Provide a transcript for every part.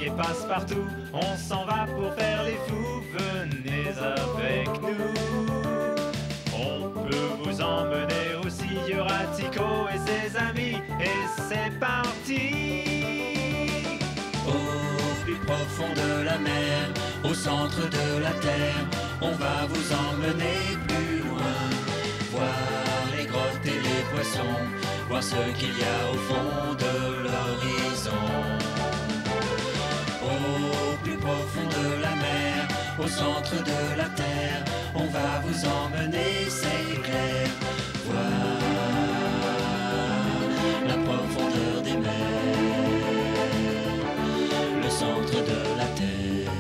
Fogg et Passepartout, on s'en va pour faire les fous, venez avec nous. On peut vous emmener aussi, il y aura Tico et ses amis, et c'est parti. Au plus profond de la mer, au centre de la terre, on va vous emmener plus loin. Voir les grottes et les poissons, voir ce qu'il y a au fond de l'horizon. Au plus profond de la mer, au centre de la terre, on va vous emmener, c'est clair. Voir la profondeur des mers, le centre de la terre.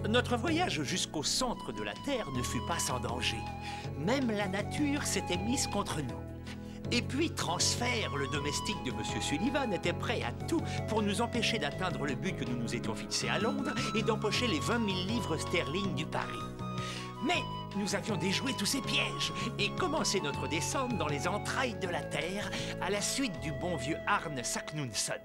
Notre voyage jusqu'au centre de la Terre ne fut pas sans danger. Même la nature s'était mise contre nous. Et puis Transfert, le domestique de Monsieur Sullivan, était prêt à tout pour nous empêcher d'atteindre le but que nous nous étions fixés à Londres et d'empocher les 20 000 livres sterling du pari. Mais nous avions déjoué tous ces pièges et commencé notre descente dans les entrailles de la Terre à la suite du bon vieux Arne Saknussemm.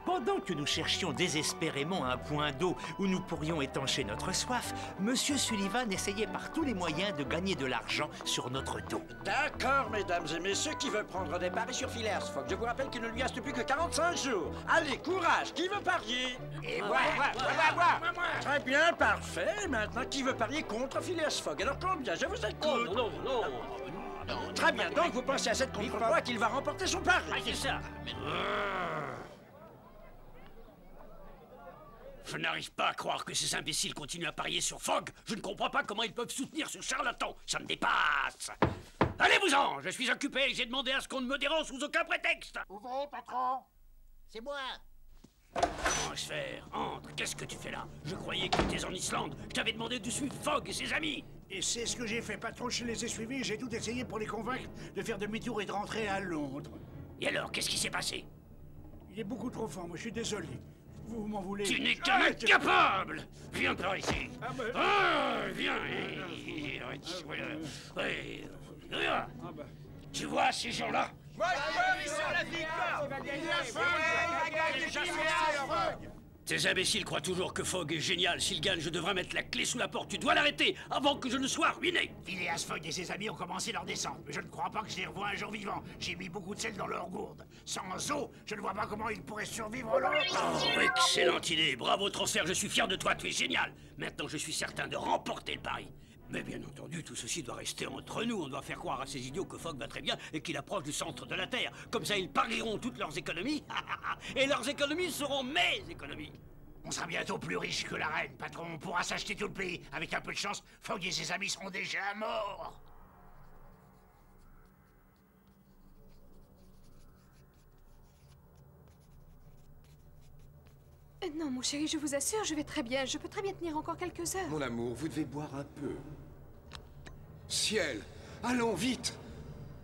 Pendant que nous cherchions désespérément un point d'eau où nous pourrions étancher notre soif, Monsieur Sullivan essayait par tous les moyens de gagner de l'argent sur notre dos. D'accord, mesdames et messieurs, qui veut prendre des paris sur Phileas Fogg? Je vous rappelle qu'il ne lui reste plus que 45 jours. Allez, courage, qui veut parier? Et moi. Très bien, parfait. Maintenant, qui veut parier contre Phileas Fogg? Alors combien? Je vous écoute. non. Très bien, donc vous pensez à cette contre moi qu'il va remporter son pari. Ah, c'est ça. Je n'arrive pas à croire que ces imbéciles continuent à parier sur Fogg. Je ne comprends pas comment ils peuvent soutenir ce charlatan. Ça me dépasse. Allez-vous-en, je suis occupé et j'ai demandé à ce qu'on ne me dérange sous aucun prétexte. Ouvrez, patron. C'est moi. Transfert, entre, qu'est-ce que tu fais là? Je croyais que tu étais en Islande. Je t'avais demandé de suivre Fogg et ses amis. Et c'est ce que j'ai fait, patron. Je les ai suivis et j'ai tout essayé pour les convaincre de faire demi-tour et de rentrer à Londres. Et alors, qu'est-ce qui s'est passé? Il est beaucoup trop fort, moi, je suis désolé. Vous m'en voulez? Tu n'es qu'un incapable! Viens par ici! Viens! Tu vois ces gens-là? Ces imbéciles croient toujours que Fogg est génial. S'il gagne, je devrais mettre la clé sous la porte. Tu dois l'arrêter avant que je ne sois ruiné. Phileas Fogg et ses amis ont commencé leur descente, mais je ne crois pas que je les revois un jour vivants. J'ai mis beaucoup de sel dans leur gourde. Sans eau, je ne vois pas comment ils pourraient survivre longtemps. Oh, excellente idée. Bravo, Transfert. Je suis fier de toi. Tu es génial. Maintenant, je suis certain de remporter le pari. Mais bien entendu, tout ceci doit rester entre nous. On doit faire croire à ces idiots que Fogg va très bien et qu'il approche du centre de la Terre. Comme ça, ils parieront toutes leurs économies. Et leurs économies seront mes économies. On sera bientôt plus riche que la reine, patron. On pourra s'acheter tout le pays. Avec un peu de chance, Fogg et ses amis seront déjà morts. Non, mon chéri, je vous assure, je vais très bien. Je peux très bien tenir encore quelques heures. Mon amour, vous devez boire un peu. Ciel, allons vite.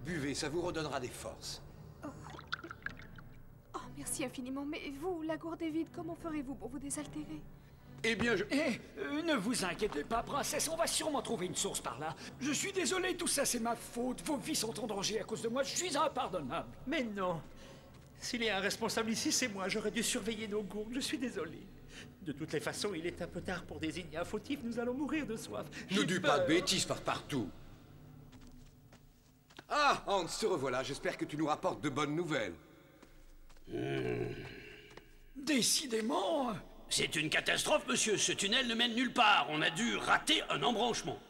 Buvez, ça vous redonnera des forces. Oh, merci infiniment. Mais vous, la gourde est vide, comment ferez-vous pour vous désaltérer? Eh bien, je... ne vous inquiétez pas, princesse, on va sûrement trouver une source par là. Je suis désolé, tout ça c'est ma faute. Vos vies sont en danger à cause de moi, je suis impardonnable. Mais non. S'il y a un responsable ici, c'est moi. J'aurais dû surveiller nos gourdes. Je suis désolé. De toutes les façons, il est un peu tard pour désigner un fautif. Nous allons mourir de soif. Ne dis pas de bêtises par partout. Ah, Hans, te revoilà. J'espère que tu nous rapportes de bonnes nouvelles. Décidément... C'est une catastrophe, monsieur. Ce tunnel ne mène nulle part. On a dû rater un embranchement.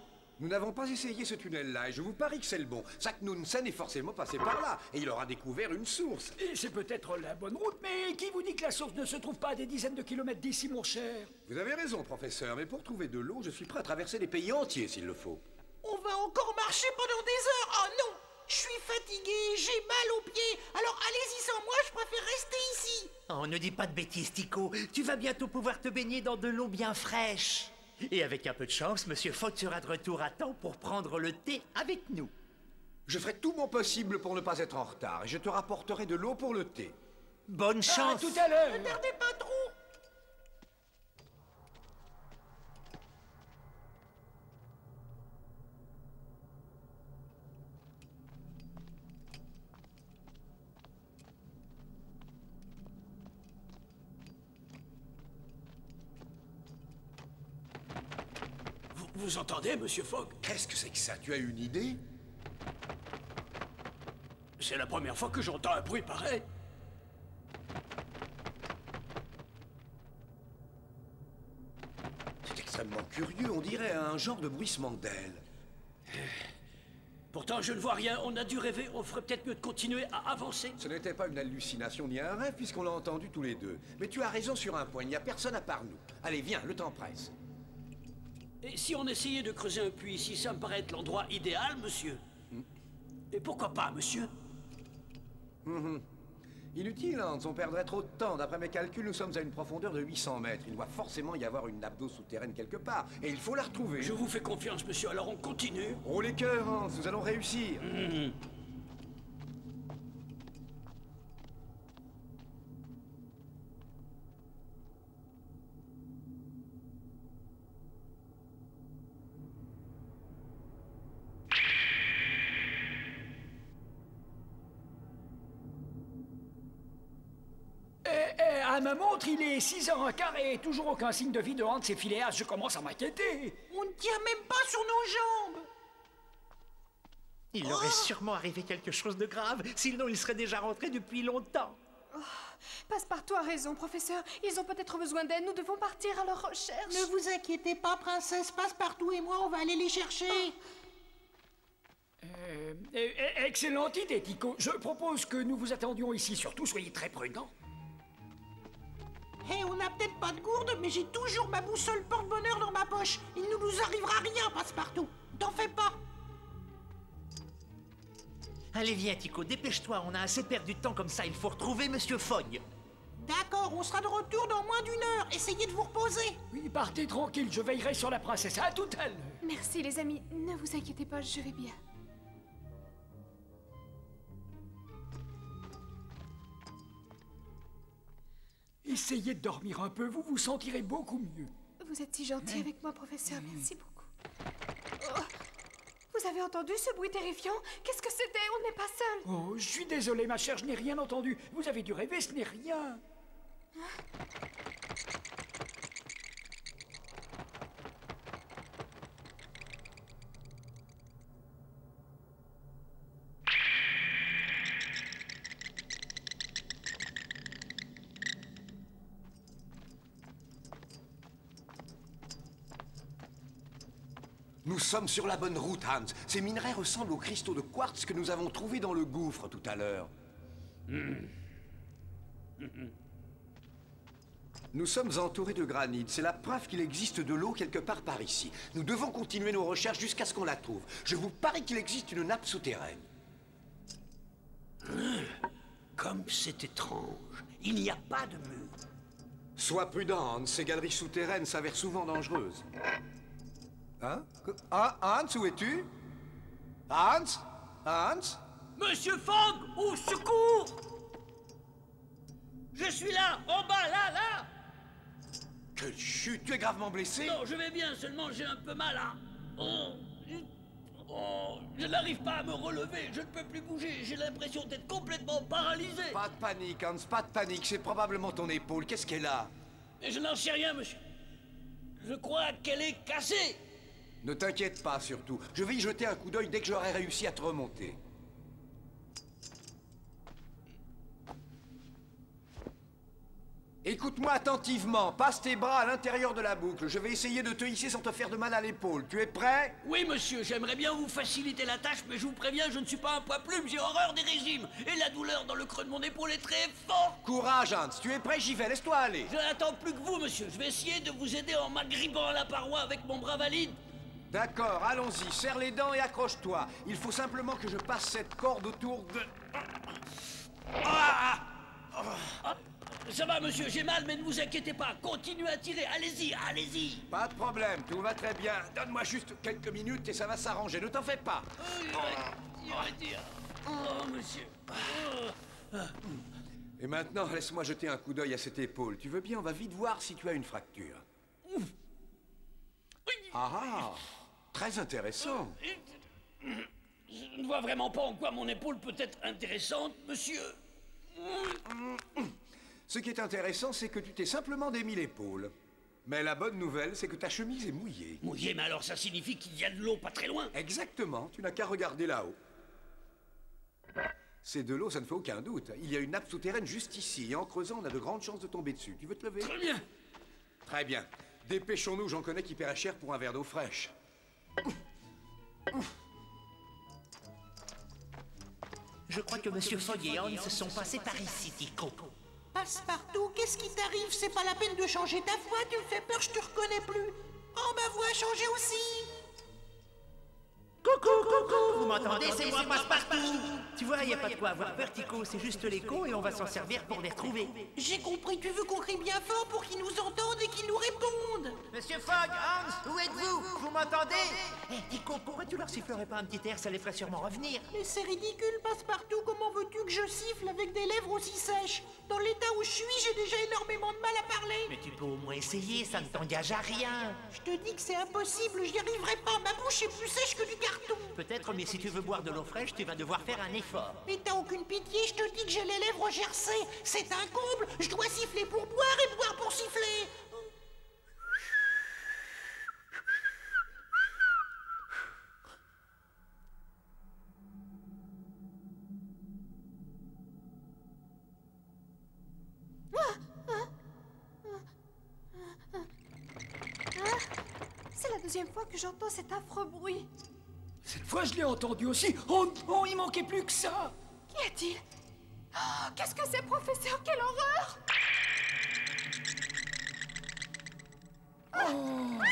Nous n'avons pas essayé ce tunnel-là, et je vous parie que c'est le bon. Saknussemm est forcément passé par là, et il aura découvert une source. Et c'est peut-être la bonne route, mais qui vous dit que la source ne se trouve pas à des dizaines de kilomètres d'ici, mon cher? Vous avez raison, professeur, mais pour trouver de l'eau, je suis prêt à traverser des pays entiers s'il le faut. On va encore marcher pendant des heures. Oh non, je suis fatigué, j'ai mal aux pieds. Alors allez-y sans moi, je préfère rester ici. Oh, ne dis pas de bêtises, Tico. Tu vas bientôt pouvoir te baigner dans de l'eau bien fraîche. Et avec un peu de chance, Monsieur Fogg sera de retour à temps pour prendre le thé avec nous. Je ferai tout mon possible pour ne pas être en retard, et je te rapporterai de l'eau pour le thé. Bonne chance. Tout à l'heure. Ne perdez pas trop. Vous entendez, monsieur Fogg? Qu'est-ce que c'est que ça? Tu as une idée? C'est la première fois que j'entends un bruit pareil. C'est extrêmement curieux, on dirait un genre de bruissement d'ailes. Pourtant, je ne vois rien. On a dû rêver. On ferait peut-être mieux de continuer à avancer. Ce n'était pas une hallucination ni un rêve, puisqu'on l'a entendu tous les deux. Mais tu as raison sur un point, il n'y a personne à part nous. Allez, viens, le temps presse. Et si on essayait de creuser un puits ici, ça me paraît être l'endroit idéal, monsieur. Et pourquoi pas, monsieur? Inutile, Hans, on perdrait trop de temps. D'après mes calculs, nous sommes à une profondeur de 800 mètres. Il doit forcément y avoir une nappe d'eau souterraine quelque part. Et il faut la retrouver. Je vous fais confiance, monsieur, alors on continue. Oh les cœurs, Hans, nous allons réussir. À ma montre, il est 6h15 et toujours aucun signe de vie de Hans et Phileas. Je commence à m'inquiéter. On ne tient même pas sur nos jambes. Il leur est sûrement arrivé quelque chose de grave, sinon ils seraient déjà rentrés depuis longtemps. Passepartout a raison, professeur. Ils ont peut-être besoin d'aide. Nous devons partir à leur recherche. Ne vous inquiétez pas, princesse. Passepartout et moi, on va aller les chercher. Excellente idée, Tico. Je propose que nous vous attendions ici. Surtout, soyez très prudents. Hé, on n'a peut-être pas de gourde, mais j'ai toujours ma boussole porte-bonheur dans ma poche. Il ne nous arrivera rien, Passepartout. T'en fais pas. Allez, viens, Tico, dépêche-toi. On a assez perdu de temps comme ça. Il faut retrouver Monsieur Fogg. D'accord, on sera de retour dans moins d'une heure. Essayez de vous reposer. Oui, partez tranquille. Je veillerai sur la princesse. À tout à l'heure. Merci, les amis. Ne vous inquiétez pas, je vais bien. Essayez de dormir un peu, vous vous sentirez beaucoup mieux. Vous êtes si gentil avec moi, professeur. Merci beaucoup. Oh. Vous avez entendu ce bruit terrifiant? Qu'est-ce que c'était? On n'est pas seul. Oh, je suis désolé, ma chère, je n'ai rien entendu. Vous avez dû rêver, ce n'est rien. Nous sommes sur la bonne route, Hans. Ces minerais ressemblent aux cristaux de quartz que nous avons trouvés dans le gouffre tout à l'heure. Nous sommes entourés de granit. C'est la preuve qu'il existe de l'eau quelque part par ici. Nous devons continuer nos recherches jusqu'à ce qu'on la trouve. Je vous parie qu'il existe une nappe souterraine. Comme c'est étrange. Il n'y a pas de mur. Sois prudent, Hans. Ces galeries souterraines s'avèrent souvent dangereuses. Hein? Ah, Hans, où es-tu? Hans? Hans? Monsieur Fogg, au secours! Je suis là, en bas, là! Quelle chute! Tu es gravement blessé? Non, je vais bien, seulement j'ai un peu mal à... je n'arrive pas à me relever, je ne peux plus bouger, j'ai l'impression d'être complètement paralysé. Pas de panique, Hans, pas de panique, c'est probablement ton épaule. Qu'est-ce qu'elle a? Mais je n'en sais rien, monsieur. Je crois qu'elle est cassée. Ne t'inquiète pas, surtout. Je vais y jeter un coup d'œil dès que j'aurai réussi à te remonter. Écoute-moi attentivement. Passe tes bras à l'intérieur de la boucle. Je vais essayer de te hisser sans te faire de mal à l'épaule. Tu es prêt? Oui, monsieur. J'aimerais bien vous faciliter la tâche, mais je vous préviens, je ne suis pas un poids plume. J'ai horreur des régimes. Et la douleur dans le creux de mon épaule est très forte. Courage, Hans. Tu es prêt? J'y vais. Laisse-toi aller. Je n'attends plus que vous, monsieur. Je vais essayer de vous aider en m'agrippant à la paroi avec mon bras valide. D'accord, allons-y. Serre les dents et accroche-toi. Il faut simplement que je passe cette corde autour de... Ça va, monsieur, j'ai mal, mais ne vous inquiétez pas. Continuez à tirer, allez-y, allez-y. Pas de problème, tout va très bien. Donne-moi juste quelques minutes et ça va s'arranger, ne t'en fais pas. Il va dire. Oh, monsieur. Et maintenant, laisse-moi jeter un coup d'œil à cette épaule. Tu veux bien, on va vite voir si tu as une fracture. Ah, très intéressant. Je ne vois vraiment pas en quoi mon épaule peut être intéressante, monsieur. Ce qui est intéressant, c'est que tu t'es simplement démis l'épaule. Mais la bonne nouvelle, c'est que ta chemise est mouillée. Mouillé, mais alors ça signifie qu'il y a de l'eau pas très loin. Exactement, tu n'as qu'à regarder là-haut. C'est de l'eau, ça ne fait aucun doute. Il y a une nappe souterraine juste ici, et en creusant, on a de grandes chances de tomber dessus. Tu veux te lever? Très bien. Très bien. Dépêchons-nous, j'en connais qui paiera cher pour un verre d'eau fraîche. Je crois que Monsieur Fogg et Hans sont passés par ici, Tico. Passepartout, qu'est-ce qui t'arrive? C'est pas la peine de changer ta voix, tu me fais peur, je te reconnais plus. Oh, ma voix a changé aussi. Coucou, coucou, vous m'entendez? C'est moi, Passepartout. Tu vois, il n'y a pas de quoi avoir peur, Tico, c'est juste l'écho et on va s'en servir pour les retrouver. J'ai compris, tu veux qu'on crie bien fort pour qu'ils nous entendent et qu'ils nous répondent. Monsieur Fogg, Hans, où êtes-vous? Vous m'entendez? Hé, Tico, pourquoi tu leur sifflerais pas un petit air? Ça les ferait sûrement revenir. Mais c'est ridicule, Passepartout, comment veux-tu que je siffle avec des lèvres aussi sèches? Dans l'état où je suis, j'ai déjà énormément de mal à parler. Mais tu peux au moins essayer, ça ne t'engage à rien. Je te dis que c'est impossible, j'y arriverai pas, ma bouche est plus sèche que du carton. Peut-être, mais si tu veux boire de l'eau fraîche, tu vas devoir faire un effort. Mais t'as aucune pitié, je te dis que j'ai les lèvres gercées. C'est un comble, je dois siffler pour boire et boire pour siffler. C'est la deuxième fois que j'entends cet affreux bruit. Cette fois, je l'ai entendu aussi. Oh, il manquait plus que ça. Qu'y a-t-il? Oh, qu'est-ce que c'est, professeur? Quelle horreur! Oh,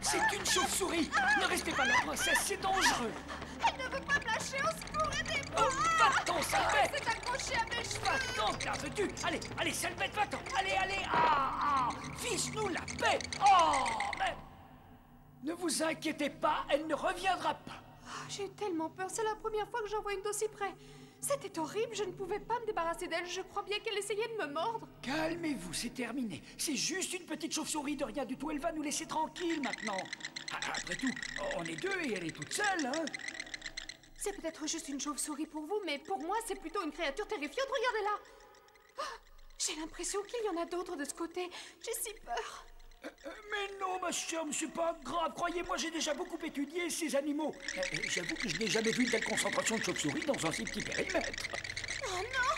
c'est une chauve-souris. Ne restez pas là, princesse, c'est dangereux. Elle ne veut pas me lâcher, au secours, aidez-moi! Oh, va-t'en, sale bête! C'est accroché à mes cheveux! Va-t'en, là, veux-tu? Allez, sale bête, va-t'en! Allez! Fiche-nous la paix! Oh, mais... Ne vous inquiétez pas, elle ne reviendra pas. Oh, j'ai eu tellement peur, c'est la première fois que j'en vois une d'aussi près. C'était horrible, je ne pouvais pas me débarrasser d'elle, je crois bien qu'elle essayait de me mordre. Calmez-vous, c'est terminé. C'est juste une petite chauve-souris de rien du tout, elle va nous laisser tranquilles maintenant. Après tout, on est deux et elle est toute seule, hein. C'est peut-être juste une chauve-souris pour vous, mais pour moi, c'est plutôt une créature terrifiante, regardez-la. Oh, j'ai l'impression qu'il y en a d'autres de ce côté, j'ai si peur. Mais non, ma chère, mais c'est pas grave. Croyez-moi, j'ai déjà beaucoup étudié ces animaux. J'avoue que je n'ai jamais vu une telle concentration de chauves-souris dans un si petit périmètre. Oh non!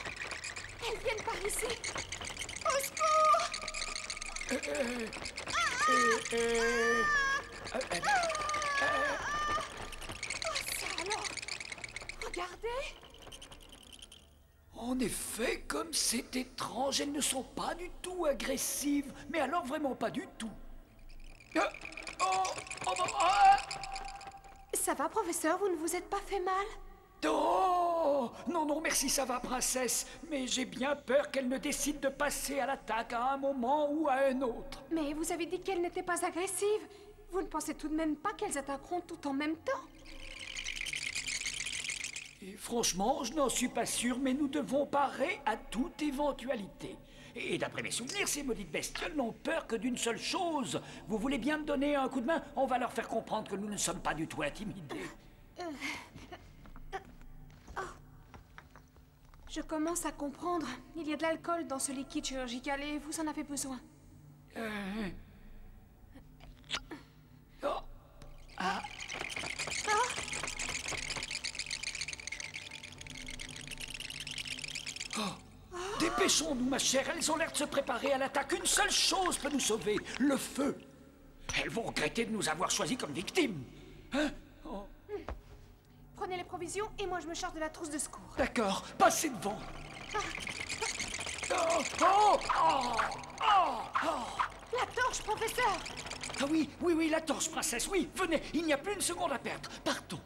Elles viennent par ici! Au secours! Oh, ça alors! Regardez! En effet, comme c'est étrange, elles ne sont pas du tout agressives. Mais alors vraiment pas du tout. Ça va, professeur, vous ne vous êtes pas fait mal? Oh! Non, merci, ça va, princesse. Mais j'ai bien peur qu'elle ne décide de passer à l'attaque à un moment ou à un autre. Mais vous avez dit qu'elles n'étaient pas agressives. Vous ne pensez tout de même pas qu'elles attaqueront tout en même temps? Et franchement, je n'en suis pas sûr, mais nous devons parer à toute éventualité. Et d'après mes souvenirs, ces maudites bestioles n'ont peur que d'une seule chose. Vous voulez bien me donner un coup de main? On va leur faire comprendre que nous ne sommes pas du tout intimidés. Je commence à comprendre. Il y a de l'alcool dans ce liquide chirurgical et vous en avez besoin. Dépêchons-nous, ma chère, elles ont l'air de se préparer à l'attaque. Une seule chose peut nous sauver, le feu. Elles vont regretter de nous avoir choisis comme victimes. Hein? Oh. Prenez les provisions et moi je me charge de la trousse de secours. D'accord, passez devant. La torche, professeur! Ah oui, la torche, princesse, oui. Venez, il n'y a plus une seconde à perdre. Partons.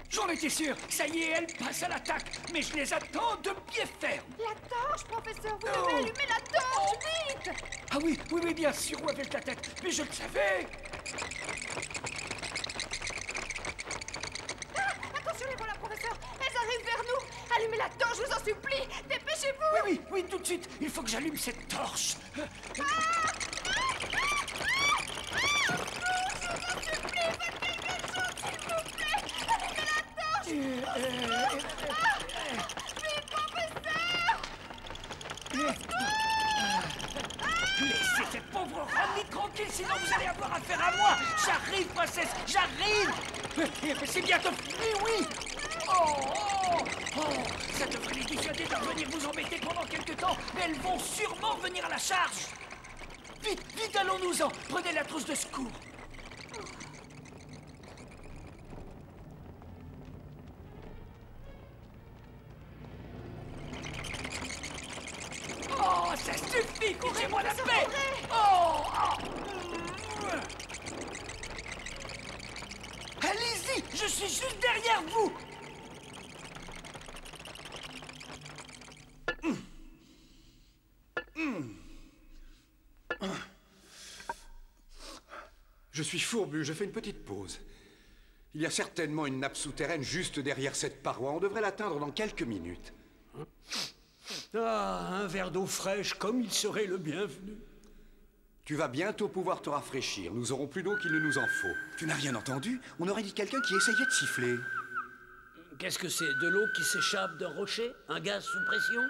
J'en étais sûr, ça y est, elle passe à l'attaque, mais je les attends de pied ferme. La torche, professeur, vous devez allumer la torche, vite! Ah oui, bien sûr, où avec la tête, mais je le savais. Attention les voilà, professeur, elles arrivent vers nous. Allumez la torche, je vous en supplie, dépêchez-vous. Oui, tout de suite, il faut que j'allume cette torche. Vite, professeur! sinon vous allez avoir affaire à moi. J'arrive, princesse, j'arrive. Mais c'est bientôt fini, oui. Ça devrait les dissuader de venir vous embêter pendant quelque temps, mais elles vont sûrement venir à la charge. Vite, vite, allons-nous-en. Prenez la trousse de secours. Oh, ça suffit, courez-moi la paix. Allez-y, je suis juste derrière vous. Je suis fourbu, je fais une petite pause. Il y a certainement une nappe souterraine juste derrière cette paroi. On devrait l'atteindre dans quelques minutes. Ah, un verre d'eau fraîche, comme il serait le bienvenu. Tu vas bientôt pouvoir te rafraîchir. Nous aurons plus d'eau qu'il ne nous en faut. Tu n'as rien entendu? On aurait dit quelqu'un qui essayait de siffler. Qu'est-ce que c'est? De l'eau qui s'échappe d'un rocher? Un gaz sous pression?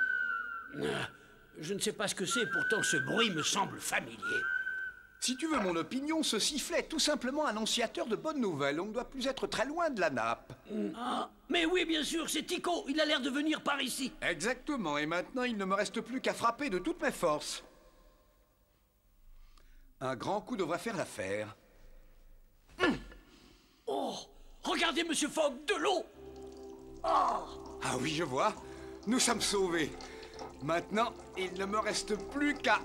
Je ne sais pas ce que c'est, pourtant ce bruit me semble familier. Si tu veux mon opinion, ce sifflet est tout simplement annonciateur de bonnes nouvelles. On ne doit plus être très loin de la nappe. Ah, mais oui, bien sûr, c'est Tico. Il a l'air de venir par ici. Exactement, et maintenant il ne me reste plus qu'à frapper de toutes mes forces. Un grand coup devrait faire l'affaire. Oh, regardez, Monsieur Fogg, de l'eau. Ah oui, je vois. Nous sommes sauvés. Maintenant, il ne me reste plus qu'à...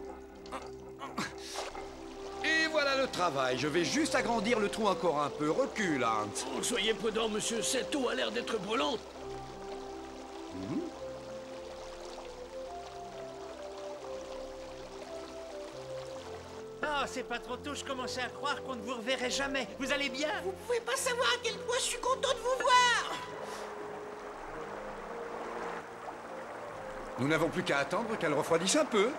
Et voilà le travail. Je vais juste agrandir le trou encore un peu. Recule, Hans. Oh, soyez prudent, monsieur. Cette eau a l'air d'être brûlante. Oh, c'est pas trop tôt, je commençais à croire qu'on ne vous reverrait jamais. Vous allez bien? Vous pouvez pas savoir à quel point je suis content de vous voir. Nous n'avons plus qu'à attendre qu'elle refroidisse un peu.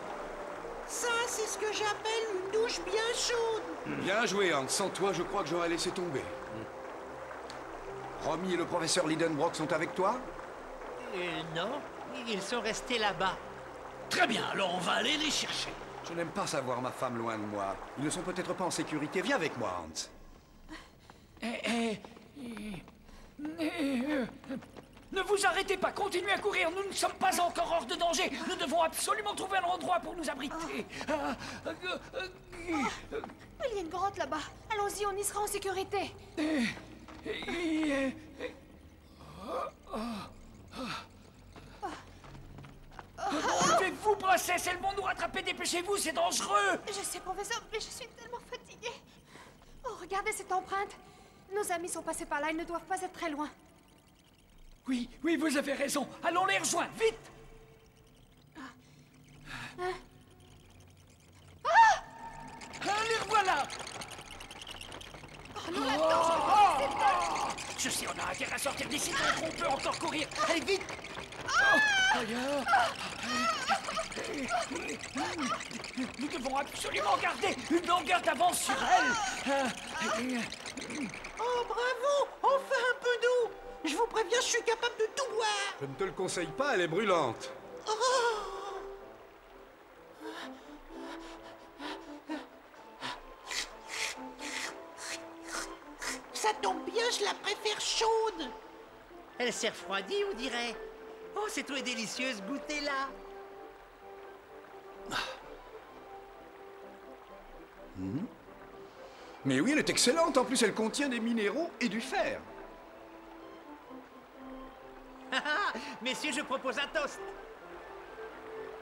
Ça, c'est ce que j'appelle une douche bien chaude. Bien joué, Hans. Sans toi, je crois que j'aurais laissé tomber. Romy et le professeur Lidenbrock sont avec toi? Non, ils sont restés là-bas. Très bien, alors on va aller les chercher. Je n'aime pas savoir ma femme loin de moi. Ils ne sont peut-être pas en sécurité. Viens avec moi, Hans. Ne vous arrêtez pas, continuez à courir, nous ne sommes pas encore hors de danger. Nous devons absolument trouver un endroit pour nous abriter. Il y a une grotte là-bas. Allons-y, on y sera en sécurité. Levez-vous, princesse, elles vont nous rattraper, dépêchez-vous, c'est dangereux. Je sais, professeur, mais je suis tellement fatiguée. Oh, regardez cette empreinte. Nos amis sont passés par là, ils ne doivent pas être très loin. Oui, oui, vous avez raison. Allons les rejoindre, vite. Les revoilà. Oh non, la torche, Je sais, on a intérêt à sortir d'ici, donc on peut encore courir. Allez, vite. Nous devons absolument garder une longueur d'avance sur elle. Oh, bravo. Enfin un peu d'eau. Je vous préviens, je suis capable de tout boire. Je ne te le conseille pas, elle est brûlante. Ça tombe bien, je la préfère chaude. Elle s'est refroidie, on dirait. Oh, cette eau est délicieuse, goûtez-la. Mais oui, elle est excellente. En plus, elle contient des minéraux et du fer. Messieurs, je propose un toast.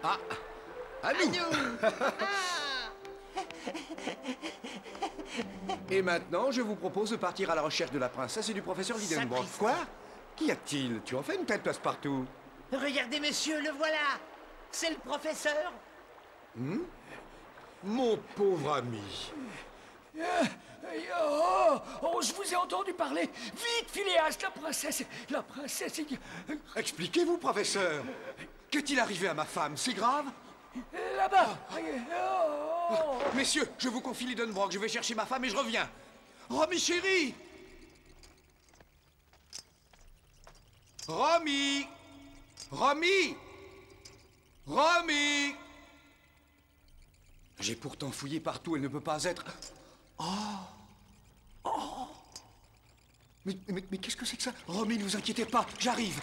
Ah, à nous. Et maintenant, je vous propose de partir à la recherche de la princesse et du professeur Lidenbrock. Sapristi. Quoi? Qu'y a-t-il? Tu en fais une tête passe-partout. Regardez, messieurs, le voilà. C'est le professeur. Mon pauvre ami. Oh, je vous ai entendu parler. Vite, Phileas, la princesse... Expliquez-vous, professeur. Qu'est-il arrivé à ma femme? C'est grave? Là-bas. Messieurs, je vous confie Lidenbrock. Je vais chercher ma femme et je reviens. Romy, chérie! Romy! Romy! Romy! J'ai pourtant fouillé partout, elle ne peut pas être... Mais qu'est-ce que c'est que ça? Romy, ne vous inquiétez pas, j'arrive.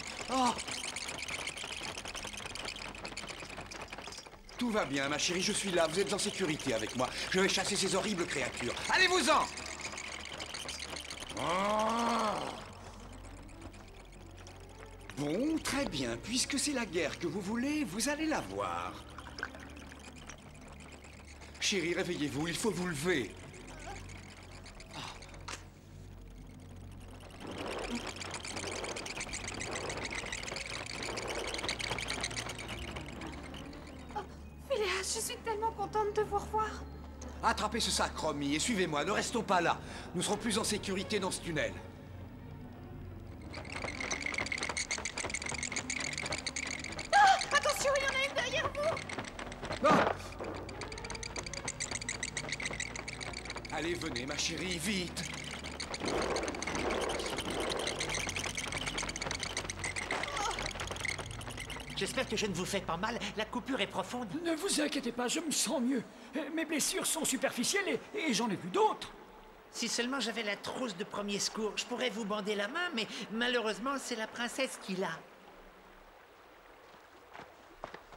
Tout va bien, ma chérie, je suis là, vous êtes en sécurité avec moi. Je vais chasser ces horribles créatures. Allez-vous-en! Bon, très bien. Puisque c'est la guerre que vous voulez, vous allez la voir. Chérie, réveillez-vous, il faut vous lever. Je suis tellement contente de vous revoir. Attrapez ce sac, Romy, et suivez-moi. Ne restons pas là. Nous serons plus en sécurité dans ce tunnel. Attention, il y en a une derrière vous. Non! Allez, venez, ma chérie, vite. J'espère que je ne vous fais pas mal. La coupure est profonde. Ne vous inquiétez pas, je me sens mieux. Mes blessures sont superficielles et j'en ai vu d'autres. Si seulement j'avais la trousse de premier secours, je pourrais vous bander la main, mais malheureusement, c'est la princesse qui l'a.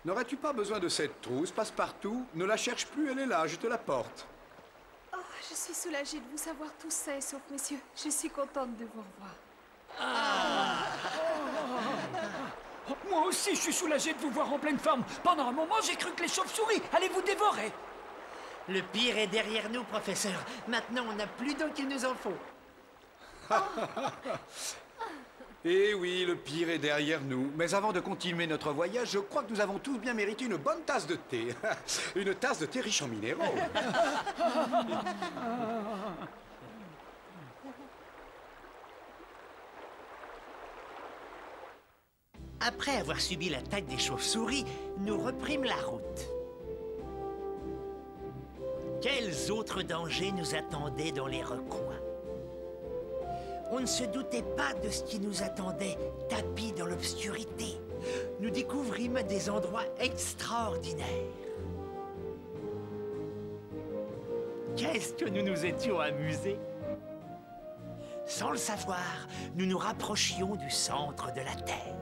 N'aurais-tu pas besoin de cette trousse, Passepartout? Ne la cherche plus, elle est là, je te la porte. Oh, je suis soulagée de vous savoir tous sains et saufs, messieurs. Je suis contente de vous revoir. Moi aussi, je suis soulagé de vous voir en pleine forme. Pendant un moment, j'ai cru que les chauves-souris allaient vous dévorer. Le pire est derrière nous, professeur. Maintenant, on n'a plus d'eau qu'il nous en faut. Eh oui, le pire est derrière nous. Mais avant de continuer notre voyage, je crois que nous avons tous bien mérité une bonne tasse de thé. Une tasse de thé riche en minéraux. Après avoir subi l'attaque des chauves-souris, nous reprîmes la route. Quels autres dangers nous attendaient dans les recoins? On ne se doutait pas de ce qui nous attendait, tapis dans l'obscurité. Nous découvrîmes des endroits extraordinaires. Qu'est-ce que nous nous étions amusés? Sans le savoir, nous nous rapprochions du centre de la Terre.